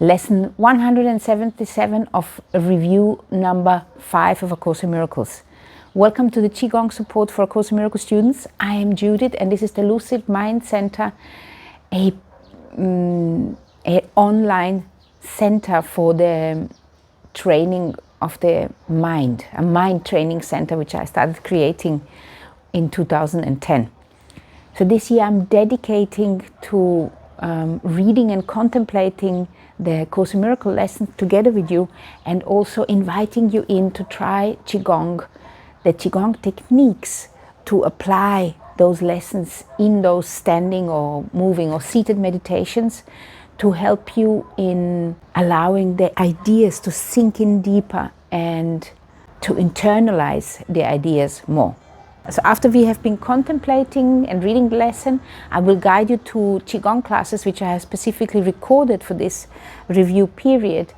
Lesson 177 of review number 5 of A Course in Miracles. Welcome to the Qigong support for A Course in Miracles students. I am Judith and this is the Lucid Mind Center, a online center for the training of the mind, a mind training center which I started creating in 2010. So this year I'm dedicating to reading and contemplating the Course in Miracles lessons together with you, and also inviting you in to try Qigong, the Qigong techniques, to apply those lessons in those standing or moving or seated meditations to help you in allowing the ideas to sink in deeper and to internalize the ideas more. So after we have been contemplating and reading the lesson, I will guide you to Qigong classes which I have specifically recorded for this review period.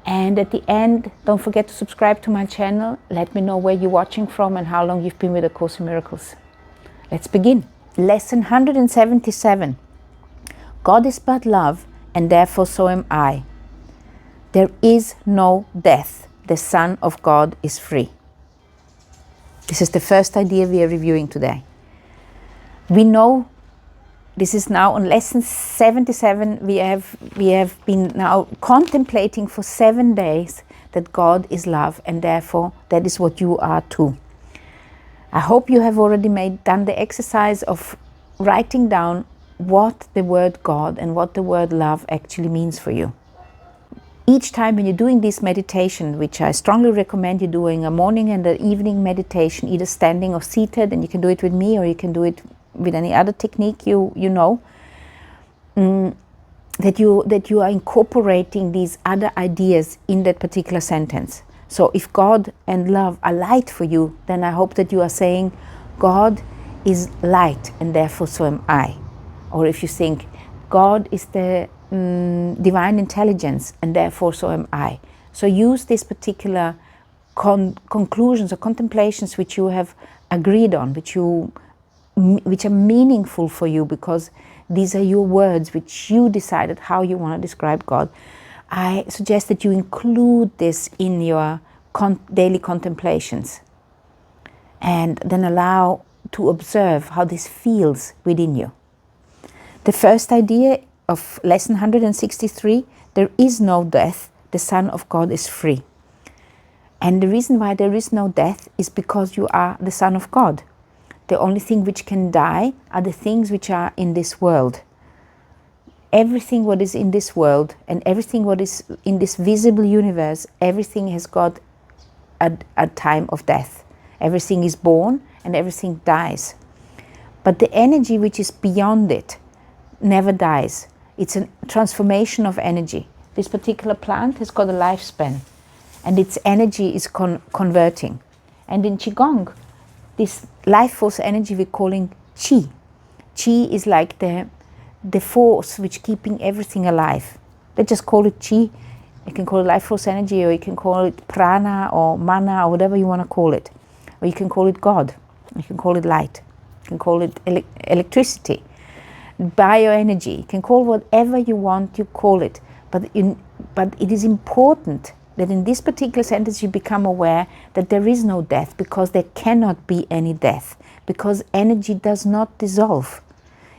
And at the end, don't forget to subscribe to my channel. Let me know where you're watching from and how long you've been with A Course in Miracles. Let's begin. Lesson 177. God is but love, and therefore so am I. There is no death. The Son of God is free. This is the first idea we are reviewing today. We know this is now on lesson 77. We have been now contemplating for 7 days that God is love, and therefore that is what you are too. I hope you have already done the exercise of writing down what the word God and what the word love actually means for you. Each time when you're doing this meditation, which I strongly recommend you doing, a morning and an evening meditation, either standing or seated, and you can do it with me or you can do it with any other technique you know, that you are incorporating these other ideas in that particular sentence. So if God and love are light for you, then I hope that you are saying God is light and therefore so am I. Or if you think God is the divine intelligence and therefore so am I. So use these particular conclusions or contemplations which you have agreed on, which are meaningful for you because these are your words which you decided how you want to describe God. I suggest that you include this in your daily contemplations and then allow to observe how this feels within you. The first idea of lesson 163, there is no death, the Son of God is free. And the reason why there is no death is because you are the Son of God. The only thing which can die are the things which are in this world. Everything what is in this world and everything what is in this visible universe, everything has got a time of death. Everything is born and everything dies. But the energy which is beyond it never dies. It's a transformation of energy. This particular plant has got a lifespan and its energy is converting. And in Qigong, this life force energy we're calling Qi. Qi is like the force which keeping everything alive. Let's just call it Qi. You can call it life force energy, or you can call it prana or mana or whatever you want to call it. Or you can call it God. You can call it light. You can call it electricity. Bioenergy, you can call whatever you want, you call it. But it is important that in this particular sentence you become aware that there is no death, because there cannot be any death, because energy does not dissolve.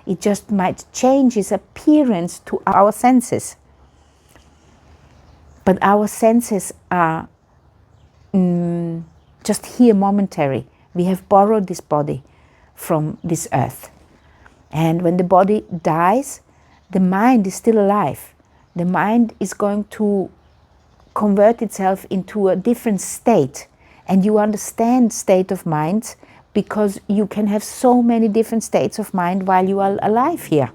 It just might change its appearance to our senses. But our senses are just here momentary. We have borrowed this body from this earth. And when the body dies, the mind is still alive. The mind is going to convert itself into a different state. And you understand state of minds because you can have so many different states of mind while you are alive here.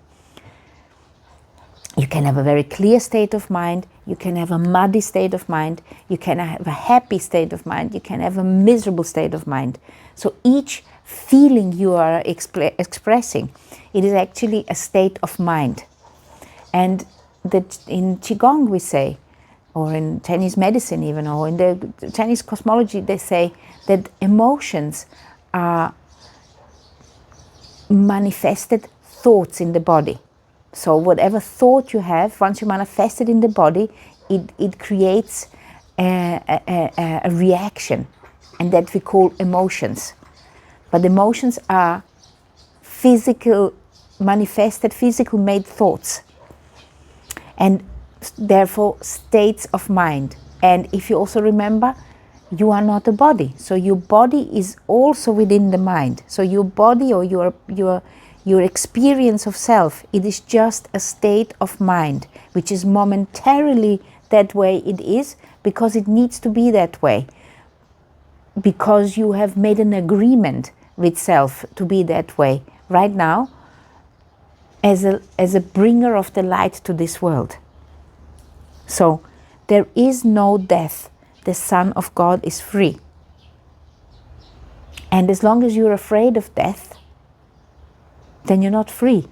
You can have a very clear state of mind. You can have a muddy state of mind. You can have a happy state of mind. You can have a miserable state of mind. So each feeling you are expressing, it is actually a state of mind. And that in Qigong we say, or in Chinese medicine even, or in the Chinese cosmology, they say that emotions are manifested thoughts in the body. So whatever thought you have, once you manifest it in the body, it creates a reaction, and that we call emotions. But emotions are physical, manifested, physical made thoughts, and therefore states of mind. And if you also remember, you are not a body, so your body is also within the mind. So your body, or your experience of self, it is just a state of mind, which is momentarily that way it is, because it needs to be that way, because you have made an agreement with self to be that way right now, as a bringer of the light to this world. So there is no death. The Son of God is free. And as long as you're afraid of death, then you're not free.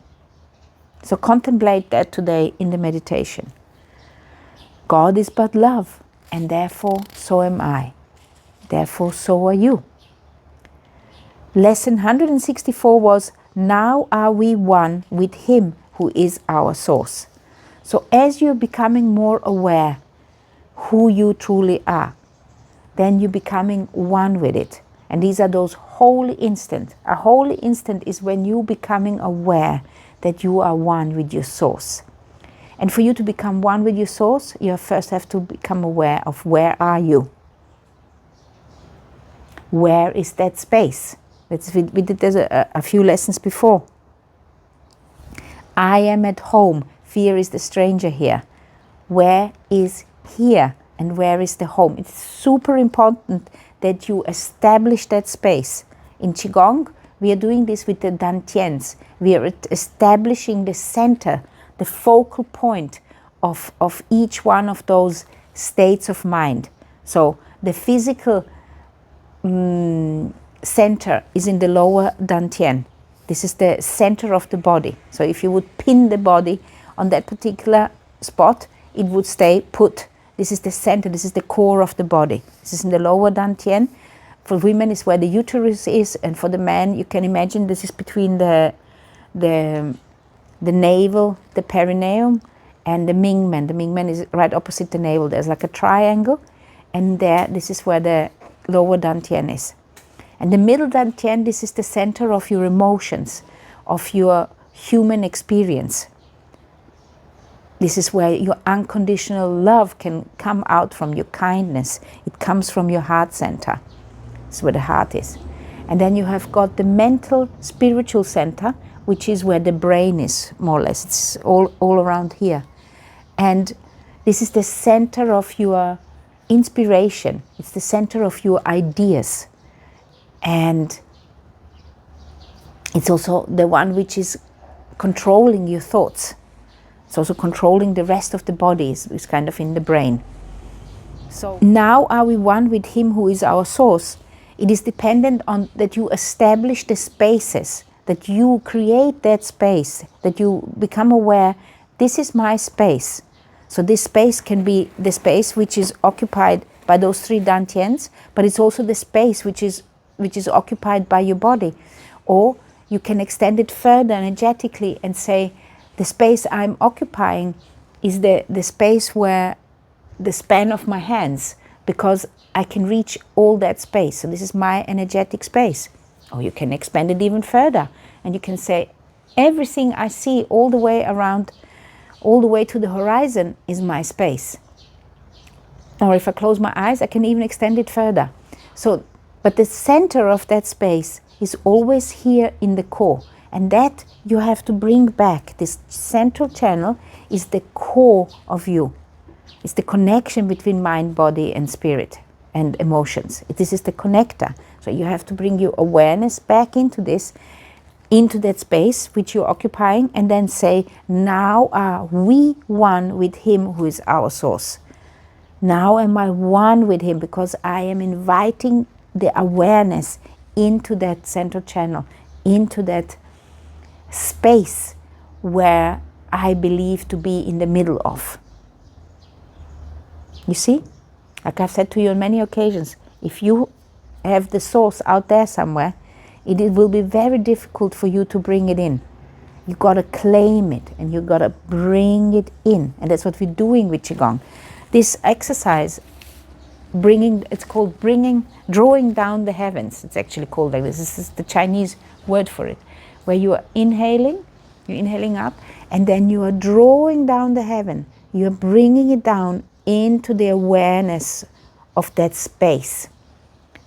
So contemplate that today in the meditation. God is but love, and therefore so am I. Therefore so are you. Lesson 164 was, now are we one with Him who is our source. So as you're becoming more aware who you truly are, then you're becoming one with it. And these are those holy instants. A holy instant is when you're becoming aware that you are one with your source. And for you to become one with your source, you first have to become aware of where are you. Where is that space? We did this a few lessons before. I am at home. Fear is the stranger here. Where is here and where is the home? It's super important that you establish that space. In Qigong, we are doing this with the dantians. We are establishing the center, the focal point of each one of those states of mind. So the physical center is in the lower dantian. This is the center of the body. So if you would pin the body on that particular spot, it would stay put. This is the center, this is the core of the body. This is in the lower dantian. For women, is where the uterus is, and for the man, you can imagine this is between the navel, the perineum, and the Mingmen. The Mingmen is right opposite the navel. There's like a triangle, and there, this is where the lower dantian is. And the middle dantian, this is the center of your emotions, of your human experience. This is where your unconditional love can come out from, your kindness. It comes from your heart center. It's where the heart is. And then you have got the mental, spiritual center, which is where the brain is, more or less. It's all around here. And this is the center of your inspiration. It's the center of your ideas. And it's also the one which is controlling your thoughts. It's also controlling the rest of the body, is kind of in the brain. So now are we one with Him who is our source. It is dependent on that you establish the spaces, that you create that space, that you become aware, this is my space. So this space can be the space which is occupied by those three dantians, but it's also the space which is occupied by your body. Or you can extend it further energetically and say, the space I'm occupying is the space where the span of my hands, because I can reach all that space. So this is my energetic space. Or you can expand it even further, and you can say, everything I see all the way around, all the way to the horizon is my space. Or if I close my eyes, I can even extend it further. So, but the center of that space is always here in the core. And that you have to bring back. This central channel is the core of you. It's the connection between mind, body, and spirit, and emotions. This is the connector. So you have to bring your awareness back into this, into that space which you're occupying, and then say, now are we one with Him who is our source. Now am I one with Him, because I am inviting the awareness into that central channel, into that space where I believe to be in the middle of. You see, like I've said to you on many occasions, if you have the source out there somewhere, it will be very difficult for you to bring it in. You got to claim it and you got to bring it in. And that's what we're doing with Qigong. This exercise, it's called drawing down the heavens. It's actually called like this. This is the Chinese word for it. Where you are inhaling, you're inhaling up, and then you are drawing down the heaven. You're bringing it down into the awareness of that space.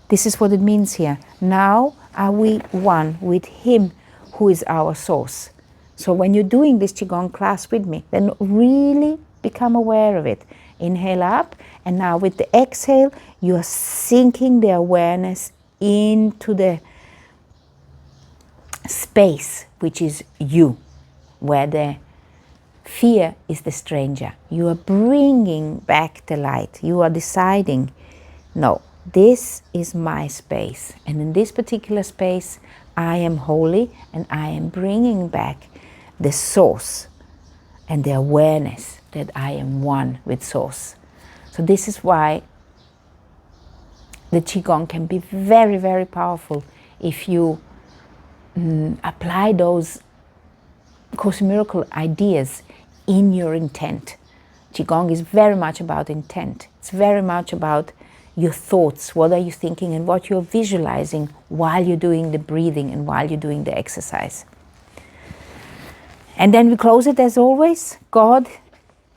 This is what it means here. Now are we one with Him who is our source. So when you're doing this Qigong class with me, then really become aware of it. Inhale up, and now with the exhale, you are sinking the awareness into the space which is you, where the fear is the stranger. You are bringing back the light. You are deciding, no, this is my space, and in this particular space I am holy, and I am bringing back the source and the awareness that I am one with source. So this is why the Qigong can be very, very powerful if you apply those Course in Miracles ideas in your intent. Qigong is very much about intent. It's very much about your thoughts. What are you thinking and what you're visualizing while you're doing the breathing and while you're doing the exercise. And then we close it as always. God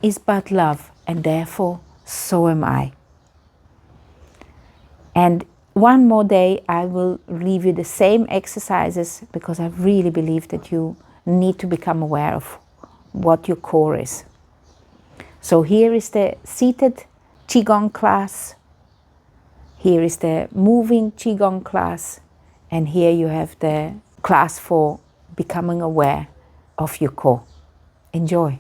is but love, and therefore so am I. And one more day I will leave you the same exercises, because I really believe that you need to become aware of what your core is. So here is the seated Qigong class. Here is the moving Qigong class. And here you have the class for becoming aware of your core. Enjoy.